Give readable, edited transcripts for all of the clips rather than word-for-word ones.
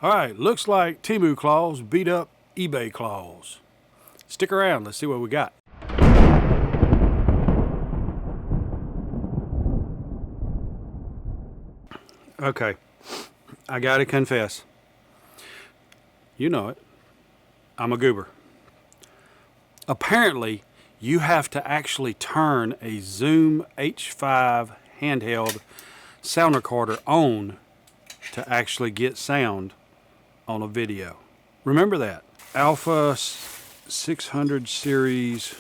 All right, looks like Temu claws beat up eBay claws. Stick around, let's see what we got. Okay, I gotta confess, you know it, I'm a goober. Apparently, you have to actually turn a Zoom H5 handheld sound recorder on to actually get sound on a video. Remember that. Alpha 600 series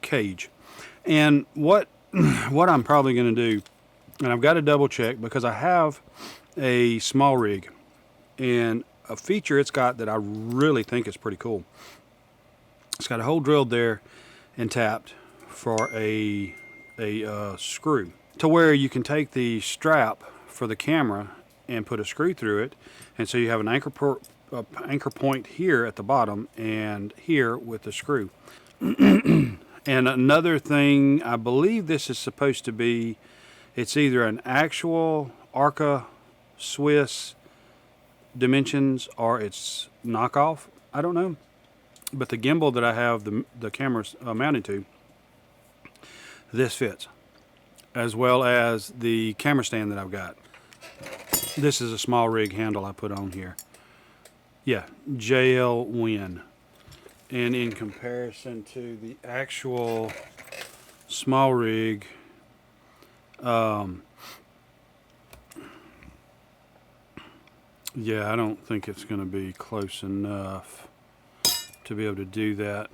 cage. And what I'm probably going to do, and I've got to double check because I have a small rig, and a feature it's got that I really think is pretty cool. It's got a hole drilled there and tapped for a screw, to where you can take the strap for the camera and put a screw through it, and so you have an anchor point here at the bottom and here with the screw. And another thing, I believe this is supposed to be, it's either an actual Arca Swiss dimensions or it's knockoff, I don't know, but the gimbal that I have the camera's mounted to, this fits, as well as the camera stand that I've got. This is a small rig handle I put on here. Yeah, JL Win. And in comparison to the actual small rig, yeah, I don't think it's going to be close enough to be able to do that.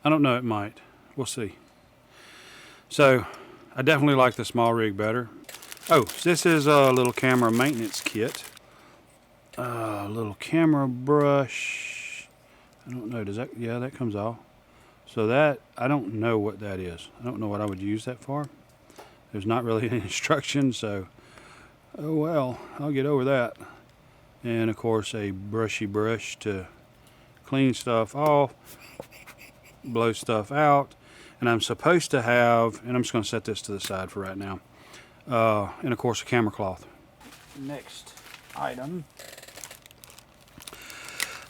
I don't know, it might. We'll see. So, I definitely like the small rig better. Oh, this is a little camera maintenance kit. A little camera brush. I don't know, does that, yeah, that comes off. So that, I don't know what that is. I don't know what I would use that for. There's not really any instructions, so, oh well, I'll get over that. And of course a brushy brush to clean stuff off, blow stuff out. And I'm supposed to have, and I'm just going to set this to the side for right now, and of course a camera cloth. Next item.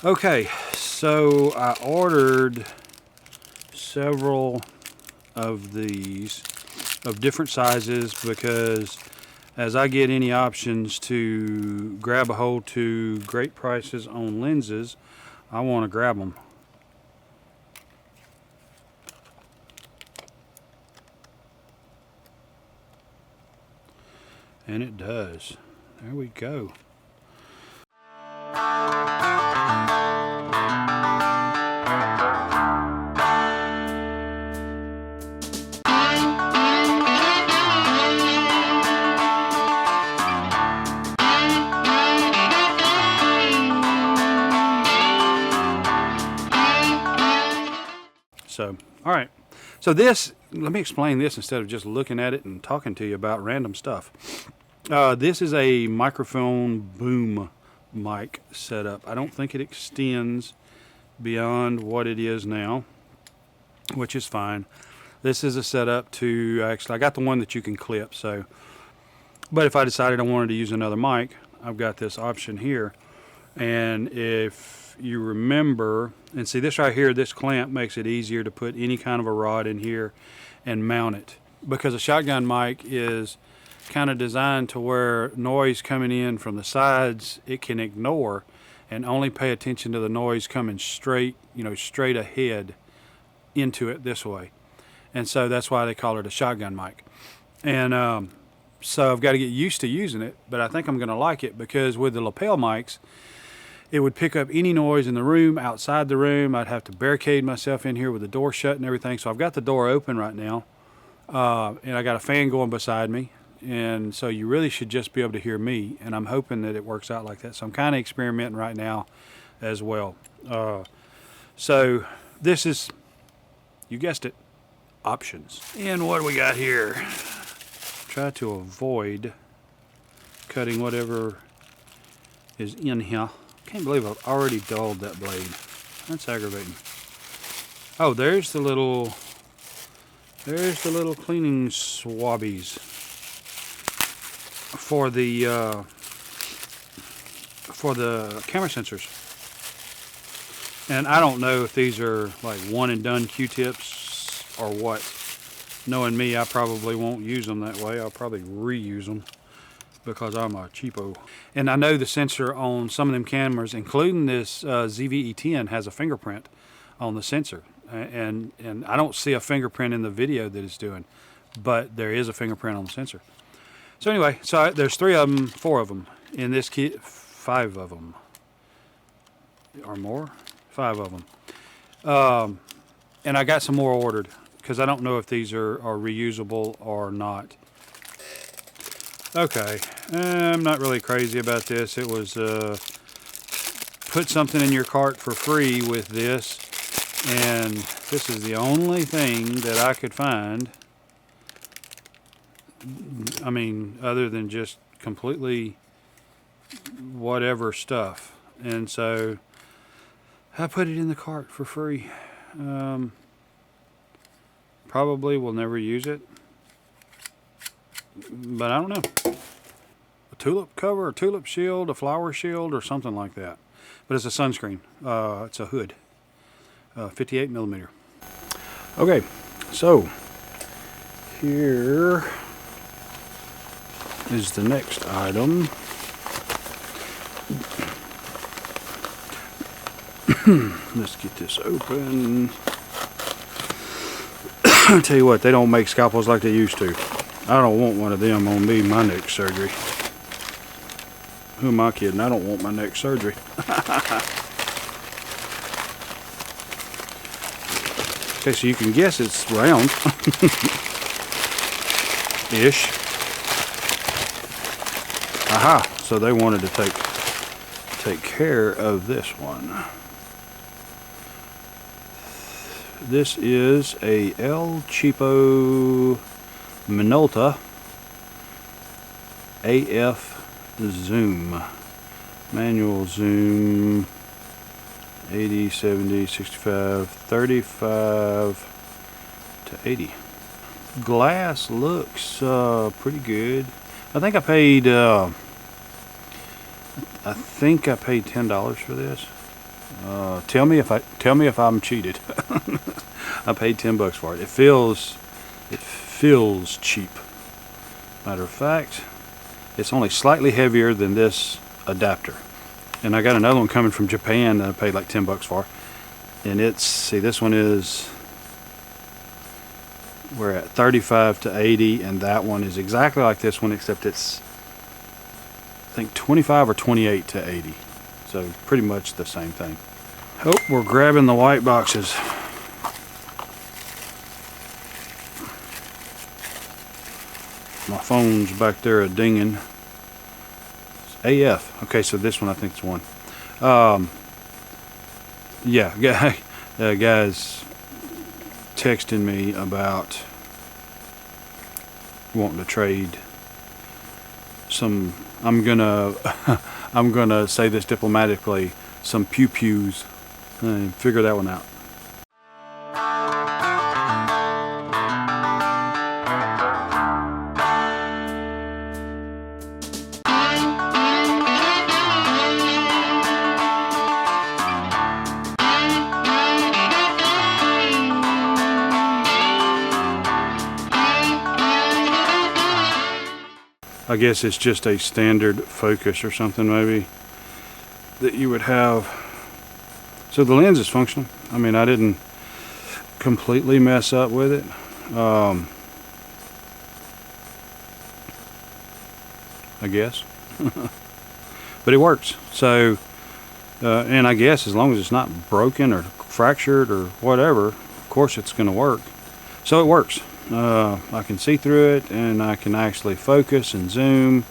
Okay, so I ordered several of these of different sizes because as I get any options to grab a hold to great prices on lenses, I want to grab them. And it does. There we go. So, all right. So this, let me explain this instead of just looking at it and talking to you about random stuff. This is a microphone boom mic setup. I don't think it extends beyond what it is now, which is fine. This is a setup to actually, I got the one that you can clip, so, but if I decided I wanted to use another mic, I've got this option here. And if you remember, and see this right here, this clamp makes it easier to put any kind of a rod in here and mount it, because a shotgun mic is kind of designed to where noise coming in from the sides it can ignore and only pay attention to the noise coming straight, you know, straight ahead into it this way. And so that's why they call it a shotgun mic. And so I've got to get used to using it, but I think I'm going to like it because with the lapel mics, it would pick up any noise in the room, outside the room. I'd have to barricade myself in here with the door shut and everything. So I've got the door open right now, and I got a fan going beside me. And so you really should just be able to hear me, and I'm hoping that it works out like that. So I'm kind of experimenting right now as well. So this is, you guessed it, options. And what do we got here? Try to avoid cutting whatever is in here. Can't believe I've already dulled that blade. That's aggravating. Oh, there's the little cleaning swabbies. for the camera sensors. And I don't know if these are like one and done Q-tips or what. Knowing me, I probably won't use them that way. I'll probably reuse them because I'm a cheapo. And I know the sensor on some of them cameras, including this ZVE10, has a fingerprint on the sensor. And I don't see a fingerprint in the video that it's doing, but there is a fingerprint on the sensor. So anyway, so there's 4 of them in this kit, 5 of them or more, 5 of them. And I got some more ordered because I don't know if these are reusable or not. Okay, I'm not really crazy about this. It was put something in your cart for free with this, and this is the only thing that I could find. I mean, other than just completely whatever stuff. And so I put it in the cart for free. Probably will never use it, but I don't know. A tulip cover, a tulip shield, a flower shield, or something like that. But it's a sunscreen. It's a hood, 58 millimeter. Okay, so here is the next item. Let's get this open. I tell you what, they don't make scalpels like they used to. I don't want one of them on me, my neck surgery. Who am I kidding? I don't want my neck surgery. Okay, so you can guess it's round. Ish. Aha, so they wanted to take care of this one. This is a El Cheapo Minolta AF zoom. Manual zoom 80, 70, 65, 35 to 80. Glass looks pretty good. I think I paid $10 for this. Tell me if I'm cheated. I paid $10 for it. It feels cheap. Matter of fact, it's only slightly heavier than this adapter. And I got another one coming from Japan that I paid like $10 for. And this one is, we're at 35 to 80, and that one is exactly like this one, except it's, I think, 25 or 28 to 80. So pretty much the same thing. Oh, we're grabbing the white boxes. My phone's back there a-dinging. It's AF. Okay, so this one I think is one. Yeah, guys texting me about wanting to trade some, I'm gonna say this diplomatically, some pew-pews, and figure that one out. I guess it's just a standard focus or something maybe that you would have. So the lens is functional. I mean, I didn't completely mess up with it. I guess. But it works. So, and I guess as long as it's not broken or fractured or whatever, of course it's going to work. So it works. I can see through it, and I can actually focus and zoom.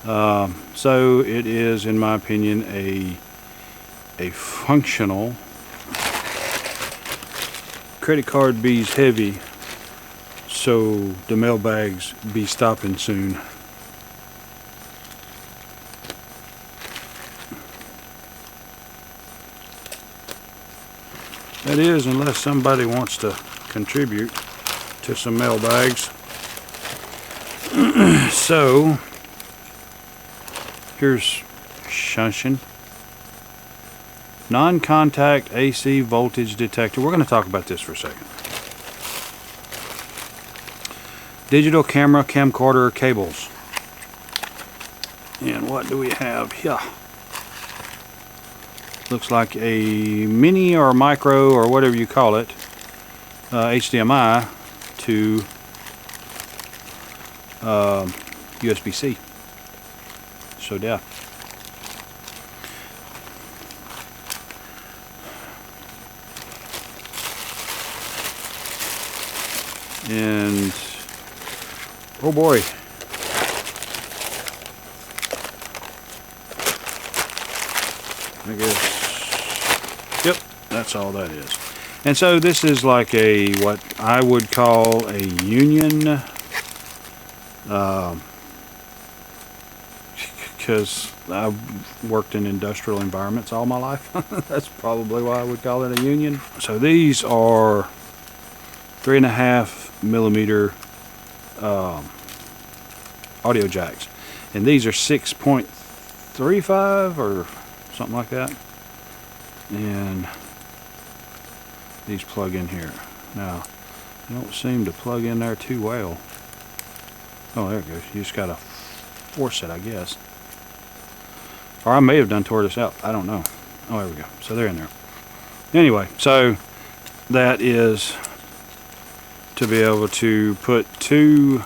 So it is, in my opinion, a functional. Credit card bees heavy, so the mailbags be stopping soon. That is, unless somebody wants to contribute to some mailbags. So Here's shuntion. Non-contact AC voltage detector. We're going to talk about this for a second. Digital camera, camcorder cables. And what do we have here? Looks like a mini or micro or whatever you call it, HDMI to USB-C. So yeah. And oh boy. I guess, yep, that's all that is. And so this is like a, what I would call a union, because I've worked in industrial environments all my life. That's probably why I would call it a union. So these are 3.5 millimeter audio jacks, and these are 6.35 or something like that, and these plug in here. Now they don't seem to plug in there too well. Oh, there it goes. You just gotta force it, I guess, or I may have done tore this out, I don't know. Oh, there we go. So they're in there. Anyway, so that is to be able to put two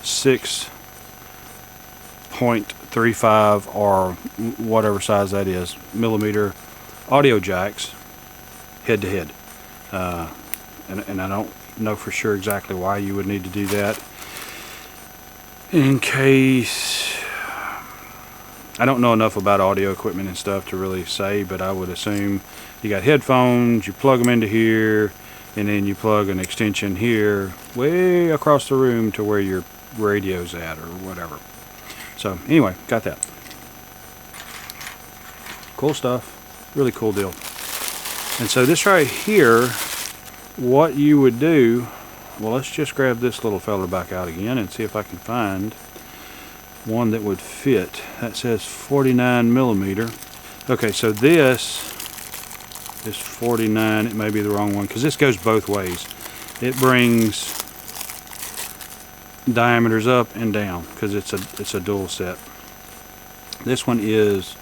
6.35 or whatever size that is millimeter audio jacks head to head, and I don't know for sure exactly why you would need to do that. In case, I don't know enough about audio equipment and stuff to really say, but I would assume you got headphones, you plug them into here, and then you plug an extension here way across the room to where your radio's at or whatever. So anyway, got that. Cool stuff. Really cool deal. And so this right here, what you would do, well, let's just grab this little fella back out again and see if I can find one that would fit. That says 49 millimeter. Okay, so this is 49. It may be the wrong one because this goes both ways. It brings diameters up and down because it's a dual set. This one is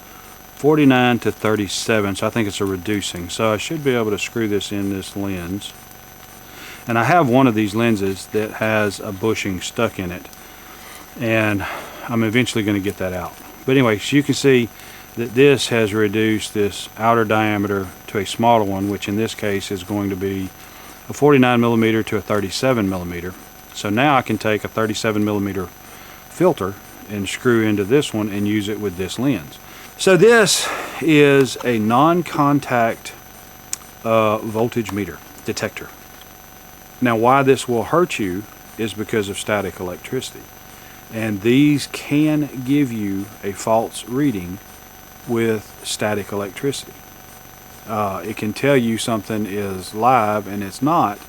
49 to 37, so I think it's a reducing. So I should be able to screw this in this lens. And I have one of these lenses that has a bushing stuck in it, and I'm eventually going to get that out. But anyway, so you can see that this has reduced this outer diameter to a smaller one, which in this case is going to be a 49 millimeter to a 37 millimeter. So now I can take a 37 millimeter filter and screw into this one and use it with this lens. So this is a non-contact voltage meter detector. Now why this will hurt you is because of static electricity. And these can give you a false reading with static electricity. It can tell you something is live and it's not.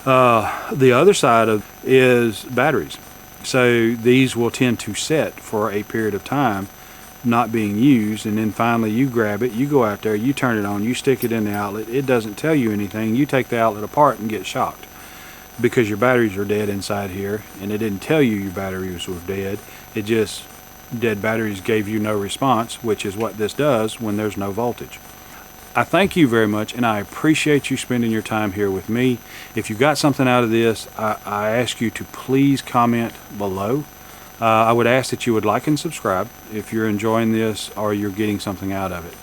The other side of is batteries. So these will tend to set for a period of time not being used, and then finally you grab it, you go out there, you turn it on, you stick it in the outlet, it doesn't tell you anything, you take the outlet apart and get shocked because your batteries are dead inside here, and it didn't tell you your batteries were dead. It just, dead batteries gave you no response, which is what this does when there's no voltage. I thank you very much, and I appreciate you spending your time here with me. If you got something out of this, I ask you to please comment below. I would ask that you would like and subscribe if you're enjoying this or you're getting something out of it.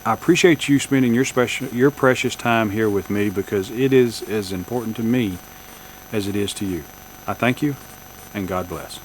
I appreciate you spending your precious time here with me because it is as important to me as it is to you. I thank you, and God bless.